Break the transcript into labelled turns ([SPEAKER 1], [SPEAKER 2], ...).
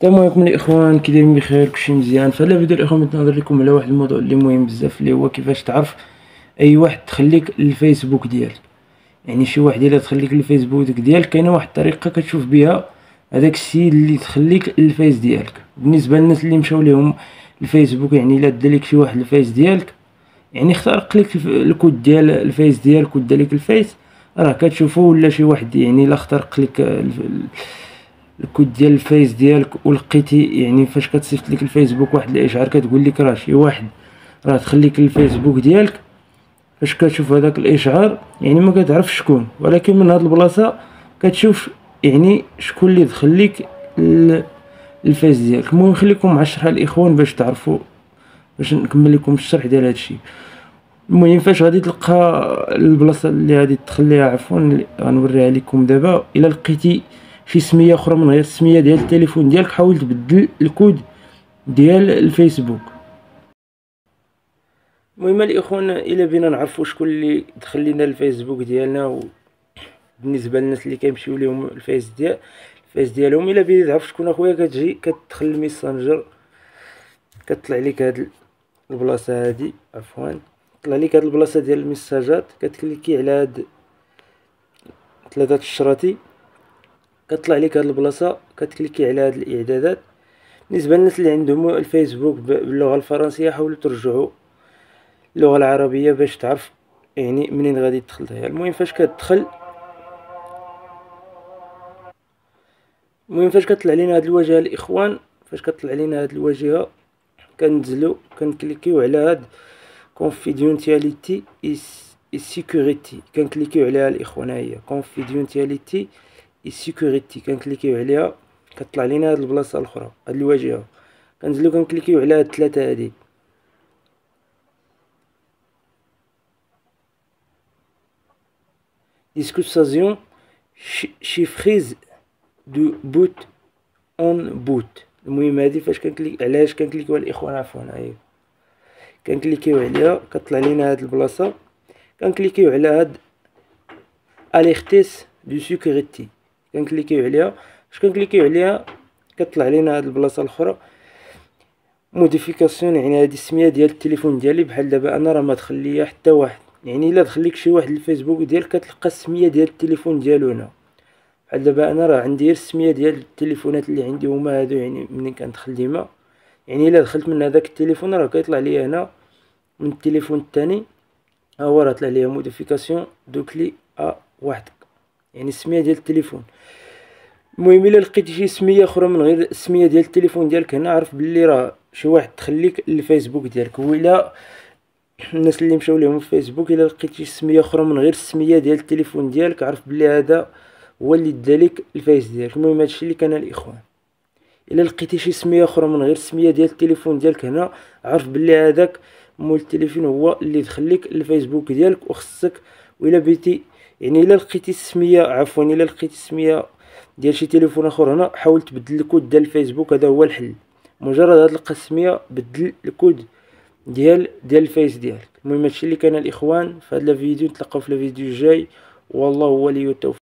[SPEAKER 1] السلام عليكم الاخوان، كي دايرين بخير؟ كلشي مزيان. في هذا الفيديو الاخوان بغيت نهضر لكم على واحد الموضوع اللي مهم بزاف، اللي هو كيفاش تعرف اي واحد تخليك الفيسبوك ديالك. يعني شي واحد الا تخليك الفيسبوك ديالك، كاينه واحد الطريقه كتشوف بها هذاك السيد اللي تخليك الفيس ديالك. بالنسبه للناس اللي مشاو ليهم الفيسبوك، يعني الا دالك شي واحد الفيس ديالك، يعني اخترق لك الكود ديال الفيس ديالك ودالك الفيس، راه كتشوفو. ولا شي واحد يعني الا اخترق لك الكود ديال الفيس ديالك ولقيتي، يعني فاش كتصيفط لك الفيسبوك واحد الاشعار كتقول لك راه شي واحد راه تخليك الفيسبوك ديالك، فاش كتشوف هذاك الاشعار يعني ما كتعرفش شكون، ولكن من هاد البلاصه كتشوف يعني شكون اللي دخل لك الفيس ديالك. المهم خليكم مع الشرح الاخوان باش تعرفوا، باش نكمل لكم الشرح ديال هادشي. المهم فاش غادي تلقى البلاصه اللي غادي تخليها، عفوا اللي غنوريها لكم دابا، الا لقيتي شي سميه اخرى من غير السميه ديال التليفون ديالك، حاول تبدل الكود ديال الفيسبوك. المهم الاخوان، الا بينا نعرفوا شكون اللي دخل لينا الفيسبوك ديالنا، وبالنسبه للناس اللي كيمشيو ليهم الفيس ديالهم، الا بغيتي تعرف شكون اخويا، كتجي كتدخل الميسنجر، كتطلع لك هاد البلاصه هادي، عفوا طلع لك هاد البلاصه ديال الميساجات، كتكليكي على هاد 3 الشراطي، كطلع لك هاد البلاصه، كتكليكي على هاد الاعدادات. بالنسبه للناس اللي عندهم الفيسبوك باللغه الفرنسيه، حاولوا ترجعوا اللغه العربيه باش تعرف يعني منين غادي تدخل ليها. المهم فاش كطلع لينا هاد الواجهه الاخوان، فاش كطلع لينا هاد الواجهه، كننزلوا كنكليكيو على هاد confidentiality et security، كنكليكيو عليها الاخوان. هي confidentiality et security، كنكليكيو عليها، كطلع لينا هاد البلاصه الاخرى، هاد الواجهه. كنزلو كنكليكيو على هاد 3 هادي، discussion chiffrée de boot en boot. المهم هادي فاش علاش كنكليكيو الاخوان، عفوا هي كنكليكيو عليها، كطلع لينا هاد البلاصه، كنكليكيو على هاد اليرتيس دو سيكوريتي، كنكليكيو عليها. فاش كنكليكيو عليها كطلع لينا هاد البلاصه الاخرى موديفيكاسيون، يعني هادي السميه ديال التليفون ديالي. بحال دابا انا راه ما دخل ليا حتى واحد، يعني الا دخل لك شي واحد الفيسبوك ديالك كتلقى السميه ديال التليفون ديالو هنا. بحال دابا انا راه عندي السميه ديال التليفونات اللي عندي هما هادو، يعني منين كندخل ديما، يعني الا دخلت من هذاك التليفون راه كيطلع ليا هنا من التليفون الثاني، ها هو راه طلع ليا موديفيكاسيون دو كلي وحدك، يعني السميه ديال التليفون. المهم الا لقيتي شي سميه اخرى من غير السميه ديال التليفون ديالك هنا، عرف باللي راه شي واحد تخليك الفيسبوك ديالك. وإلا الناس اللي مشاو لهم الفيسبوك، الا لقيتي شي سميه اخرى من غير السميه ديال التليفون ديالك، عرف باللي هذا هو اللي دالك الفيس ديالك. المهم هادشي اللي كان الاخوان. الا لقيتي شي سميه اخرى من غير السميه ديال التليفون ديالك هنا، عرف باللي هذاك مول التليفون هو اللي دخلك الفيسبوك ديالك وخصك. وإلا بغيتي يعني الا لقيتي السميه، عفوا الا لقيتي السميه ديال شي تليفون اخر هنا، حاول تبدل الكود ديال الفيسبوك، هذا هو الحل. مجرد تلقى السميه، بدل الكود ديال الفيس ديالك. المهم هادشي اللي كان الاخوان في هذا الفيديو، نتلاقاو في الفيديو الجاي، والله هو ولي التوفيق.